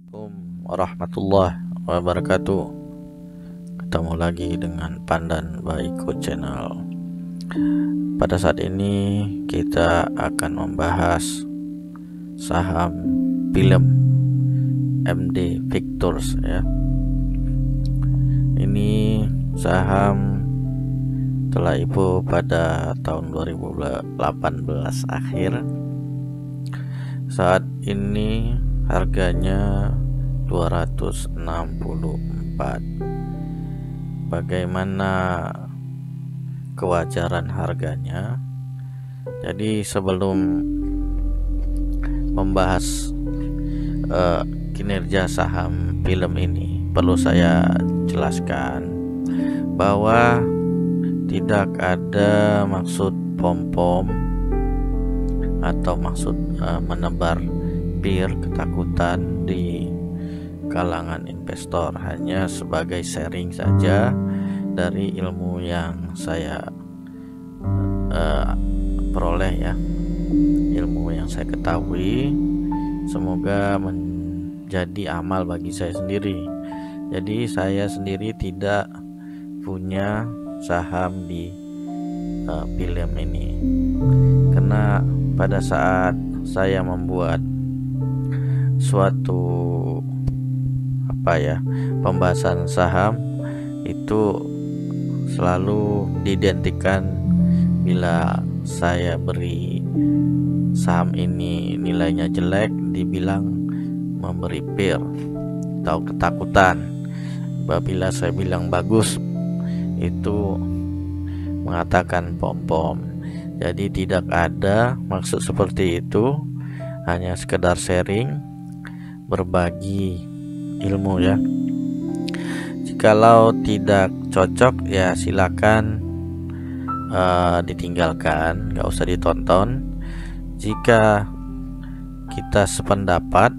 Assalamualaikum warahmatullahi wabarakatuh. Ketemu lagi dengan Pandan Baiko Channel. Pada saat ini kita akan membahas saham film MD Pictures ya. Ini saham telah IPO pada tahun 2018 akhir. Saat ini harganya 264. Bagaimana kewajaran harganya? Jadi sebelum membahas kinerja saham film ini, perlu saya jelaskan bahwa tidak ada maksud pom-pom atau maksud menebar ketakutan di kalangan investor, hanya sebagai sharing saja dari ilmu yang saya peroleh ya, ilmu yang saya ketahui, semoga menjadi amal bagi saya sendiri. Jadi saya sendiri tidak punya saham di film ini, karena pada saat saya membuat suatu pembahasan saham itu selalu diidentikan bila saya beri saham ini nilainya jelek, dibilang memberi fear atau ketakutan. Apabila saya bilang bagus, itu mengatakan pom-pom. Jadi tidak ada maksud seperti itu, hanya sekedar sharing, berbagi ilmu ya. Jikalau tidak cocok ya silakan ditinggalkan, nggak usah ditonton. Jika kita sependapat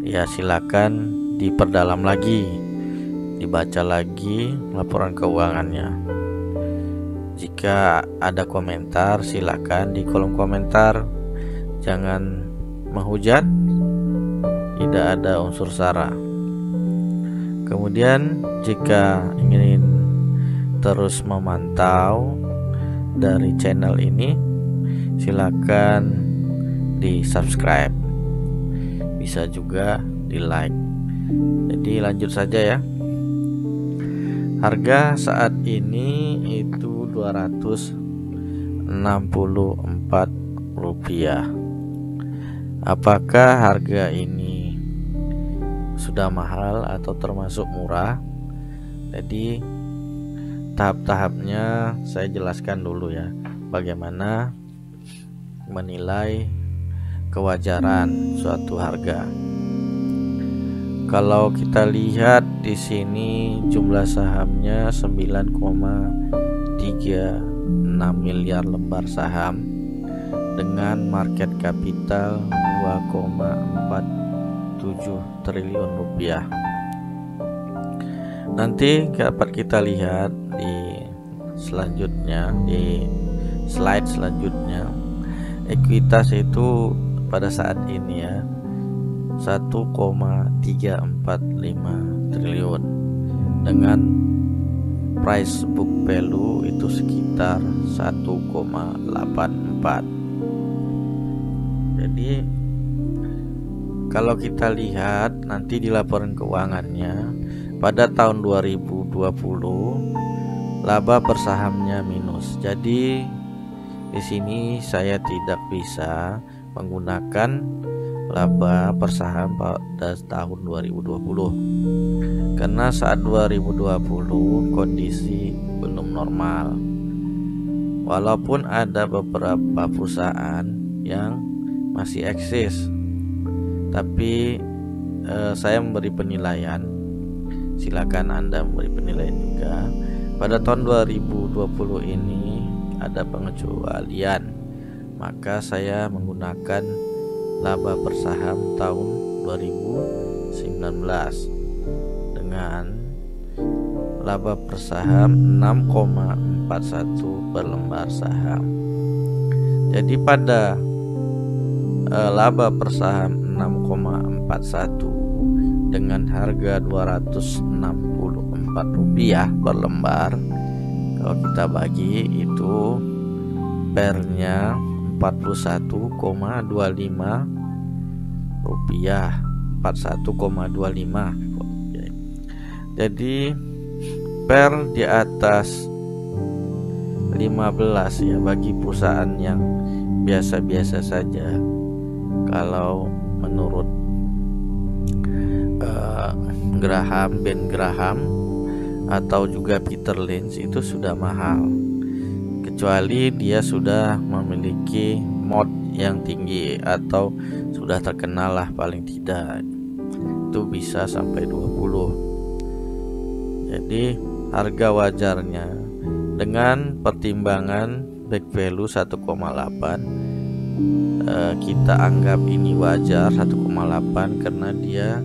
ya silakan diperdalam lagi, dibaca lagi laporan keuangannya. Jika ada komentar silakan di kolom komentar, jangan menghujat, tidak ada unsur sara. Kemudian jika ingin terus memantau dari channel ini, silakan di subscribe, bisa juga di like. Jadi lanjut saja ya. Harga saat ini itu 264 rupiah. Apakah harga ini sudah mahal atau termasuk murah? Jadi tahap-tahapnya saya jelaskan dulu ya, bagaimana menilai kewajaran suatu harga. Kalau kita lihat di sini jumlah sahamnya 9,36 miliar lembar saham dengan market capital 2,47 triliun rupiah. Nanti dapat kita lihat di selanjutnya, di slide selanjutnya, ekuitas itu pada saat ini ya 1,345 triliun dengan price book value itu sekitar 1,84. Jadi kalau kita lihat nanti di laporan keuangannya pada tahun 2020 laba per sahamnya minus. Jadi di sini saya tidak bisa menggunakan laba per saham pada tahun 2020 karena saat 2020 kondisi belum normal. Walaupun ada beberapa perusahaan yang masih eksis, tapi saya memberi penilaian, silakan Anda memberi penilaian juga. Pada tahun 2020 ini ada pengecualian, maka saya menggunakan laba per saham tahun 2019 dengan laba per saham 6,41 per lembar saham. Jadi pada laba per saham 6,41 dengan harga Rp264 per lembar. Kalau kita bagi itu pernya Rp41,25, 41,25. Jadi per di atas 15 ya bagi perusahaan yang biasa-biasa saja. Kalau menurut Ben Graham atau juga Peter Lynch itu sudah mahal, kecuali dia sudah memiliki mod yang tinggi atau sudah terkenal lah, paling tidak itu bisa sampai 20. Jadi harga wajarnya dengan pertimbangan back value 1,8, kita anggap ini wajar 1,8 karena dia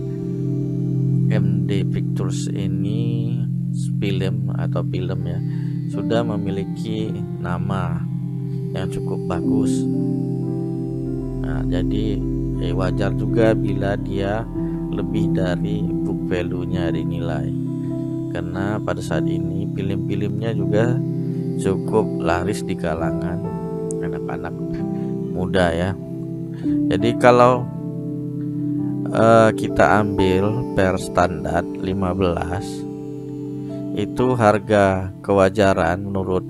MD Pictures ini film ya sudah memiliki nama yang cukup bagus. Nah, jadi wajar juga bila dia lebih dari book value-nya dinilai, karena pada saat ini film-filmnya juga cukup laris di kalangan anak-anak muda ya. Jadi kalau kita ambil per standar 15, itu harga kewajaran menurut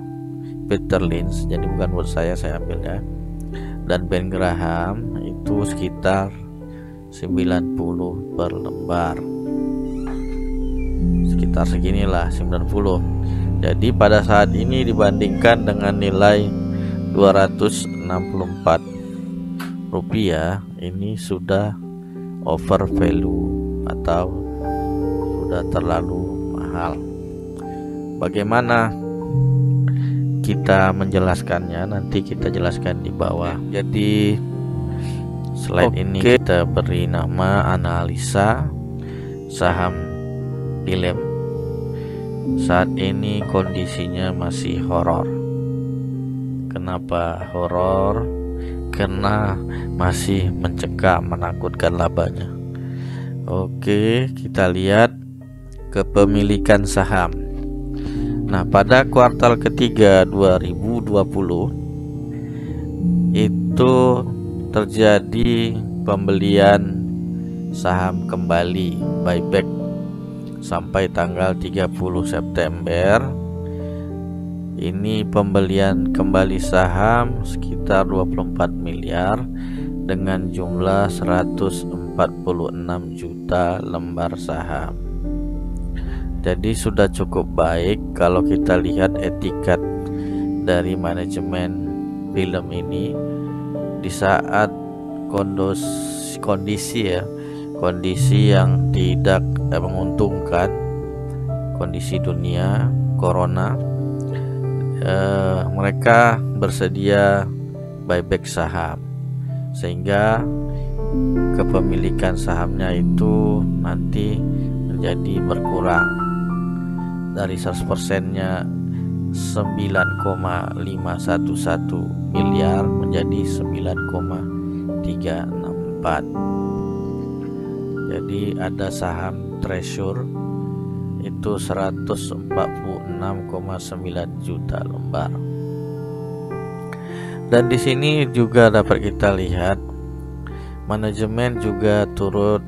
Peter Lynch, jadi bukan menurut saya ambil ya, dan Ben Graham itu sekitar 90 per lembar, sekitar seginilah 90. Jadi pada saat ini dibandingkan dengan nilai Rp264, ini sudah over value atau sudah terlalu mahal. Bagaimana kita menjelaskannya? Nanti kita jelaskan di bawah. Jadi slide ini kita beri nama analisa saham film. Saat ini kondisinya masih horor. Kenapa horor? Karena masih mencekam, menakutkan labanya. Oke, kita lihat kepemilikan saham. Nah, pada kuartal ketiga 2020 itu terjadi pembelian saham kembali, buyback sampai tanggal 30 September. Ini pembelian kembali saham sekitar 24 miliar dengan jumlah 146 juta lembar saham. Jadi sudah cukup baik kalau kita lihat etikat dari manajemen film ini di saat kondisi yang tidak menguntungkan, kondisi dunia corona. Mereka bersedia buyback saham sehingga kepemilikan sahamnya itu nanti menjadi berkurang dari 100%-nya 9,511 miliar menjadi 9,364. Jadi ada saham Treasure itu 146,9 juta lembar. Dan di sini juga dapat kita lihat manajemen juga turut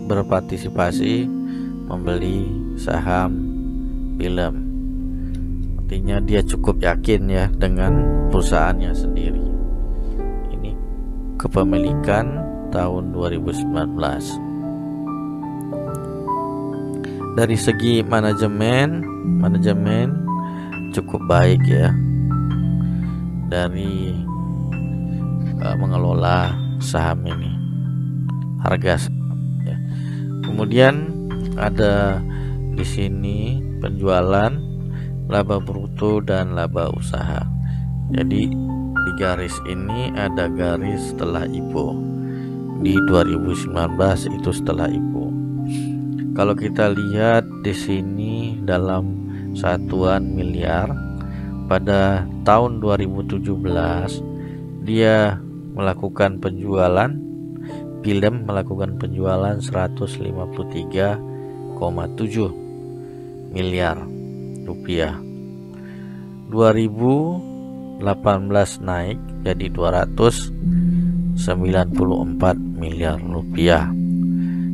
berpartisipasi membeli saham film. Artinya dia cukup yakin ya dengan perusahaannya sendiri. Ini kepemilikan tahun 2019. Dari segi manajemen cukup baik ya dari mengelola saham ini, harga saham ya. Kemudian ada di sini penjualan, laba bruto dan laba usaha. Jadi di garis ini ada garis setelah IPO. Di 2019 itu setelah IPO. Kalau kita lihat di sini dalam satuan miliar, pada tahun 2017 dia melakukan penjualan film melakukan penjualan 153,7 miliar rupiah. 2018 naik jadi 294 miliar rupiah.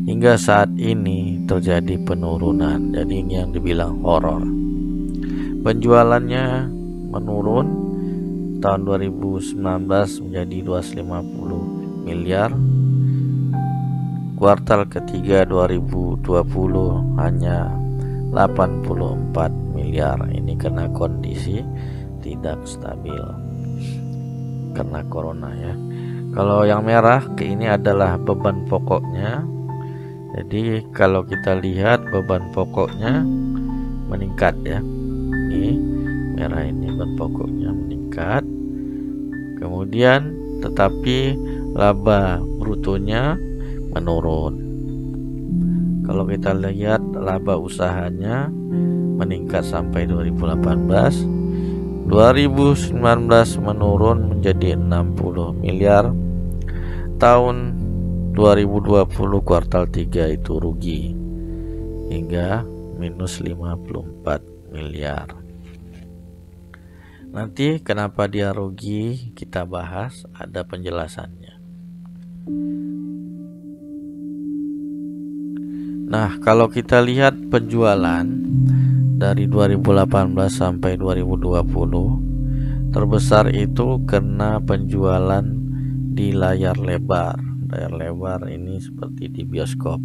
Hingga saat ini terjadi penurunan. Jadi ini yang dibilang horor. Penjualannya menurun tahun 2019 menjadi 250 miliar. Kuartal ketiga 2020 hanya 84 miliar. Ini karena kondisi tidak stabil karena corona ya. Kalau yang merah ini adalah beban pokoknya. Jadi kalau kita lihat beban pokoknya meningkat ya. Ini merah, ini beban pokoknya meningkat. Kemudian tetapi laba brutonya menurun. Kalau kita lihat laba usahanya meningkat sampai 2018. 2019 menurun menjadi 60 miliar. Tahun 2020 kuartal 3 itu rugi hingga minus 54 miliar. Nanti kenapa dia rugi kita bahas, ada penjelasannya. Nah, kalau kita lihat penjualan dari 2018 sampai 2020, terbesar itu karena penjualan di layar lebar. Layar lebar ini seperti di bioskop.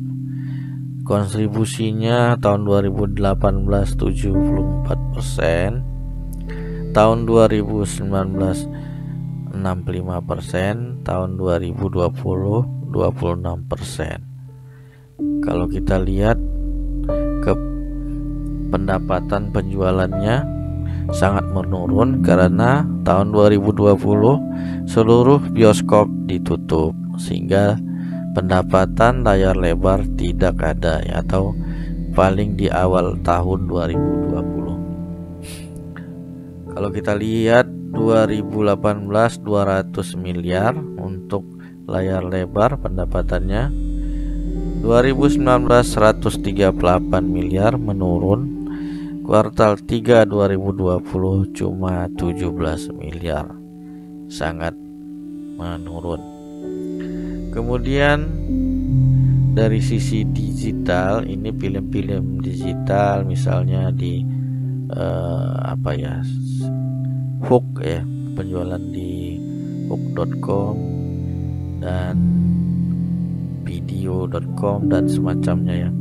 Kontribusinya tahun 2018 74%, tahun 2019 65%, tahun 2020 26%. Kalau kita lihat ke pendapatan penjualannya sangat menurun karena tahun 2020 seluruh bioskop ditutup sehingga pendapatan layar lebar tidak ada ya, atau paling di awal tahun 2020. Kalau kita lihat 2018 200 miliar untuk layar lebar pendapatannya. 2019 138 miliar menurun. Kuartal 3 2020 cuma 17 miliar. Sangat menurun. Kemudian dari sisi digital, ini film-film digital misalnya di Hook ya, penjualan di hook.com dan video.com dan semacamnya ya,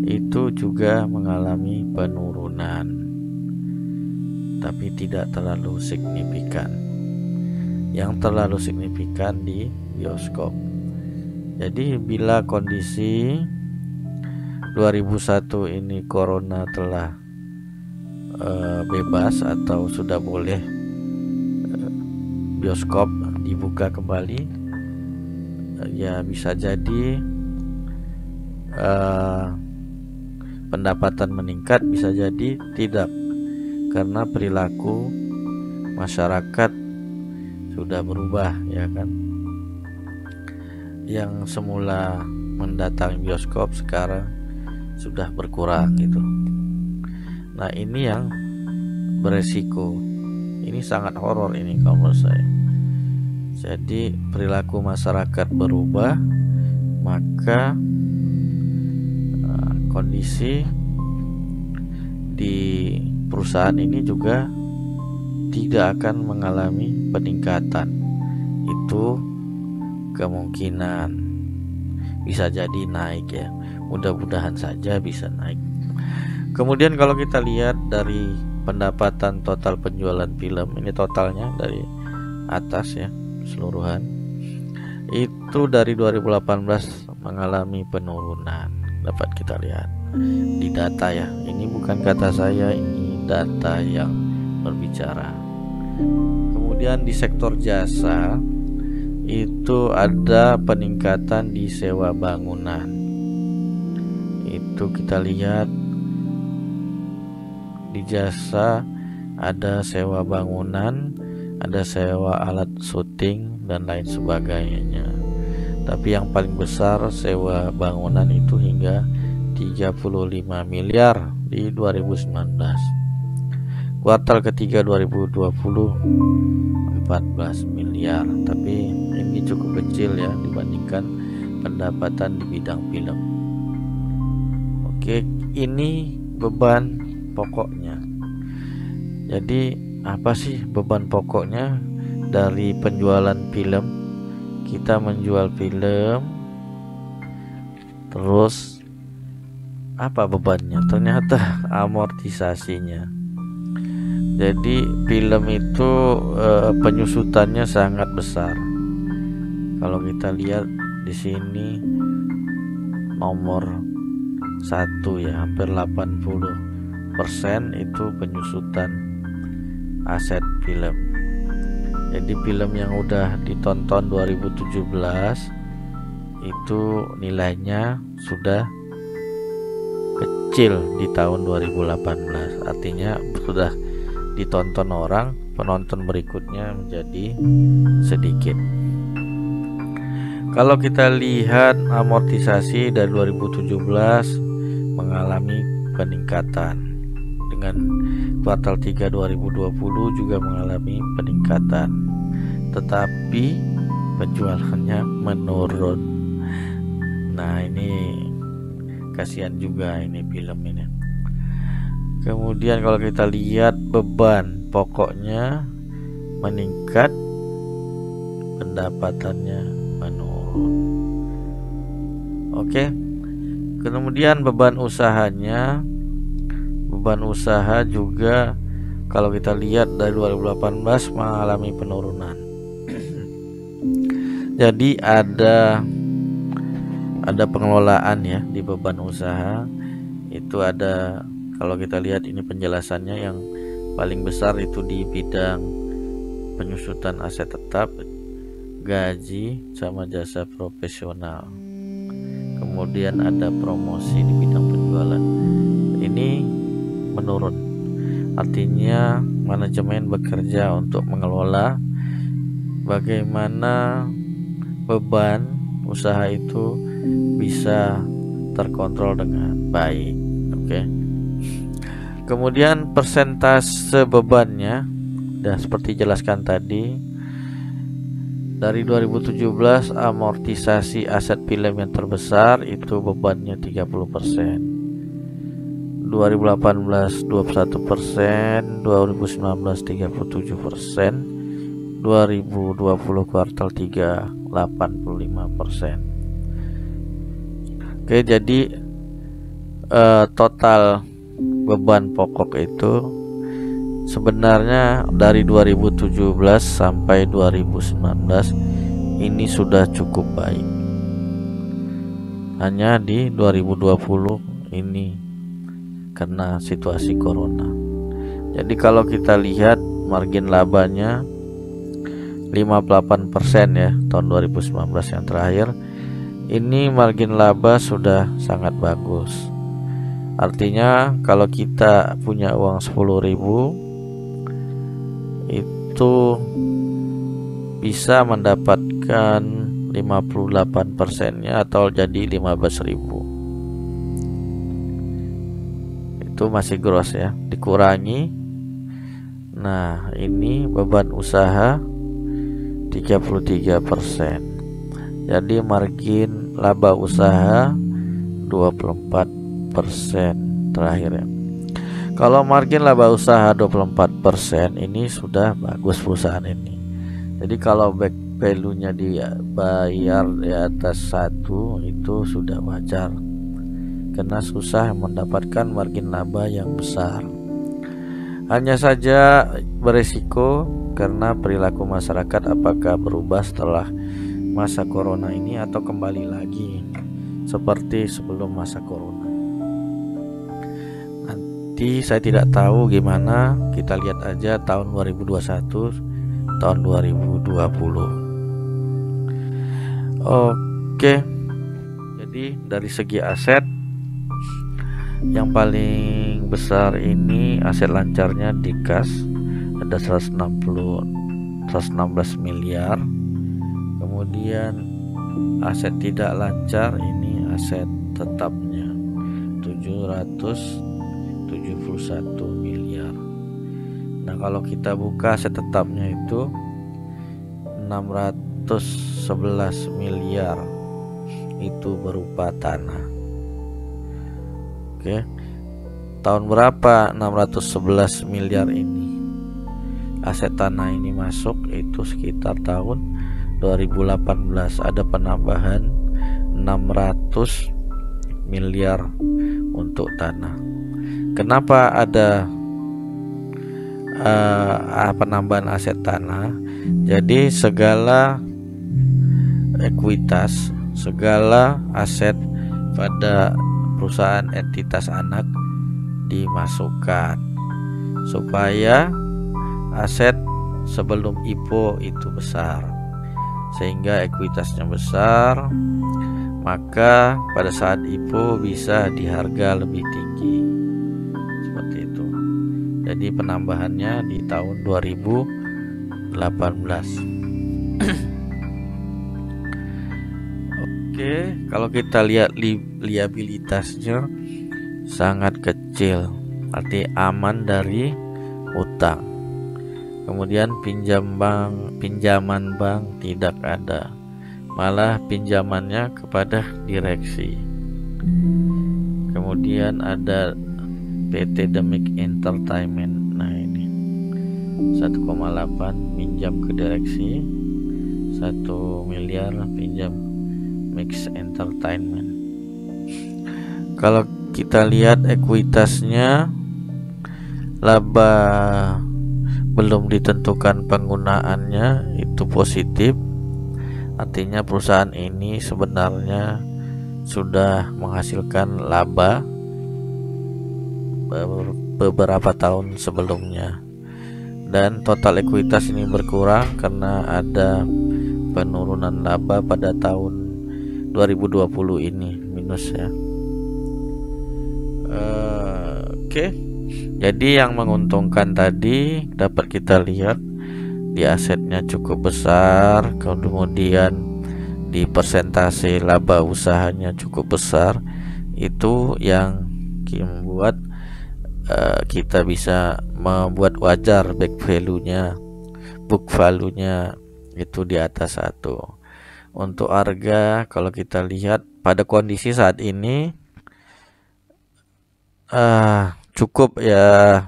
itu juga mengalami penurunan tapi tidak terlalu signifikan. Yang terlalu signifikan di bioskop. Jadi bila kondisi 2001 ini corona telah bebas atau sudah boleh bioskop dibuka kembali, ya bisa jadi pendapatan meningkat, bisa jadi tidak, karena perilaku masyarakat sudah berubah ya kan. Yang semula mendatangi bioskop sekarang sudah berkurang gitu. Nah, ini yang beresiko. Ini sangat horor ini kalau menurut saya. Jadi perilaku masyarakat berubah, maka kondisi di perusahaan ini juga tidak akan mengalami peningkatan. Itu kemungkinan bisa jadi naik ya. Mudah-mudahan saja bisa naik. Kemudian kalau kita lihat dari pendapatan total penjualan film, ini totalnya dari atas ya, keseluruhan. Itu dari 2018 mengalami penurunan. Dapat kita lihat di data ya. Ini bukan kata saya, ini data yang berbicara. Kemudian di sektor jasa itu ada peningkatan di sewa bangunan. Itu kita lihat di jasa ada sewa bangunan, ada sewa alat syuting dan lain sebagainya. Tapi yang paling besar sewa bangunan itu hingga 35 miliar di 2019. Kuartal ketiga 2020 14 miliar, tapi ini cukup kecil ya dibandingkan pendapatan di bidang film. Oke, ini beban pokoknya. Jadi apa sih beban pokoknya dari penjualan film? Kita menjual film, terus apa bebannya? Ternyata amortisasinya. Jadi film itu penyusutannya sangat besar. Kalau kita lihat di sini nomor 1 ya, hampir 80% itu penyusutan aset film. Jadi film yang udah ditonton 2017 itu nilainya sudah kecil di tahun 2018. Artinya sudah ditonton orang, penonton berikutnya menjadi sedikit. Kalau kita lihat amortisasi dari 2017 mengalami peningkatan, dengan kuartal 3 2020 juga mengalami peningkatan, tetapi penjualannya menurun. Nah, ini kasihan juga ini film ini. Kemudian kalau kita lihat beban pokoknya meningkat, pendapatannya menurun. Oke. Kemudian beban usahanya, beban usaha juga kalau kita lihat dari 2018 mengalami penurunan. Jadi ada pengelolaan ya di beban usaha. Itu ada, kalau kita lihat ini penjelasannya, yang paling besar itu di bidang penyusutan aset tetap, gaji sama jasa profesional. Kemudian ada promosi di bidang penjualan. Ini menurun. Artinya manajemen bekerja untuk mengelola bagaimana beban usaha itu bisa terkontrol dengan baik. Oke. Kemudian persentase bebannya dan seperti jelaskan tadi, dari 2017 amortisasi aset film yang terbesar itu bebannya 30%. 2018 21%, 2019 37%, 2020 kuartal 3 85%. Oke, jadi total beban pokok itu sebenarnya dari 2017 sampai 2019 ini sudah cukup baik. Hanya di 2020 ini karena situasi corona. Jadi kalau kita lihat margin labanya 58% ya tahun 2019 yang terakhir. Ini margin laba sudah sangat bagus. Artinya kalau kita punya uang 10.000 itu bisa mendapatkan 58%-nya atau jadi 15.000. Itu masih gross ya, dikurangi. Nah, ini beban usaha 33%. Jadi margin laba usaha 24% terakhir ya. Kalau margin laba usaha 24% ini sudah bagus perusahaan ini. Jadi kalau back value-nya dibayar di atas 1 itu sudah wajar, karena susah mendapatkan margin laba yang besar. Hanya saja beresiko karena perilaku masyarakat apakah berubah setelah masa corona ini atau kembali lagi seperti sebelum masa corona. Nanti saya tidak tahu gimana, kita lihat aja tahun 2021, tahun 2020. Oke. Jadi dari segi aset yang paling besar ini aset lancarnya di kas ada 116 miliar. Kemudian aset tidak lancar ini aset tetapnya 771 miliar. Nah, kalau kita buka aset tetapnya itu 611 miliar itu berupa tanah. Oke. Tahun berapa 611 miliar ini? Aset tanah ini masuk itu sekitar tahun 2018, ada penambahan 600 miliar untuk tanah. Kenapa ada penambahan aset tanah? Jadi segala ekuitas, segala aset pada perusahaan entitas anak dimasukkan supaya aset sebelum IPO itu besar, sehingga ekuitasnya besar, maka pada saat IPO bisa di harga lebih tinggi, seperti itu. Jadi penambahannya di tahun 2018. Oke, kalau kita lihat liabilitasnya sangat kecil, arti aman dari utang. Kemudian pinjaman bank tidak ada, malah pinjamannya kepada direksi. Kemudian ada PT Demik Entertainment. Nah, ini 1,8 pinjam ke direksi, 1 miliar pinjam Mix Entertainment. Kalau kita lihat ekuitasnya, laba belum ditentukan penggunaannya itu positif, artinya perusahaan ini sebenarnya sudah menghasilkan laba beberapa tahun sebelumnya. Dan total ekuitas ini berkurang karena ada penurunan laba pada tahun 2020 ini, minus ya. Oke. Jadi yang menguntungkan tadi dapat kita lihat di asetnya cukup besar, kemudian di persentase laba usahanya cukup besar. Itu yang membuat kita bisa membuat wajar book value-nya itu di atas 1. Untuk harga, kalau kita lihat pada kondisi saat ini cukup ya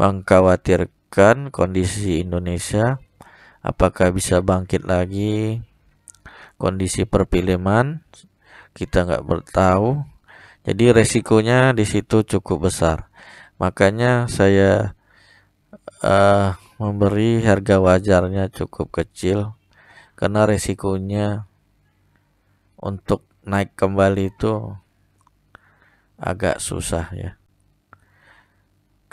mengkhawatirkan kondisi Indonesia, apakah bisa bangkit lagi. Kondisi perfilman kita nggak bertahu, jadi resikonya di situ cukup besar. Makanya saya memberi harga wajarnya cukup kecil, karena resikonya untuk naik kembali itu agak susah ya.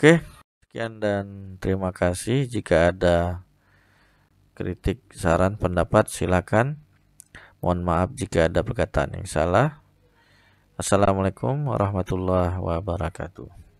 Oke, sekian dan terima kasih. Jika ada kritik, saran, pendapat silakan. Mohon maaf jika ada perkataan yang salah. Assalamualaikum warahmatullahi wabarakatuh.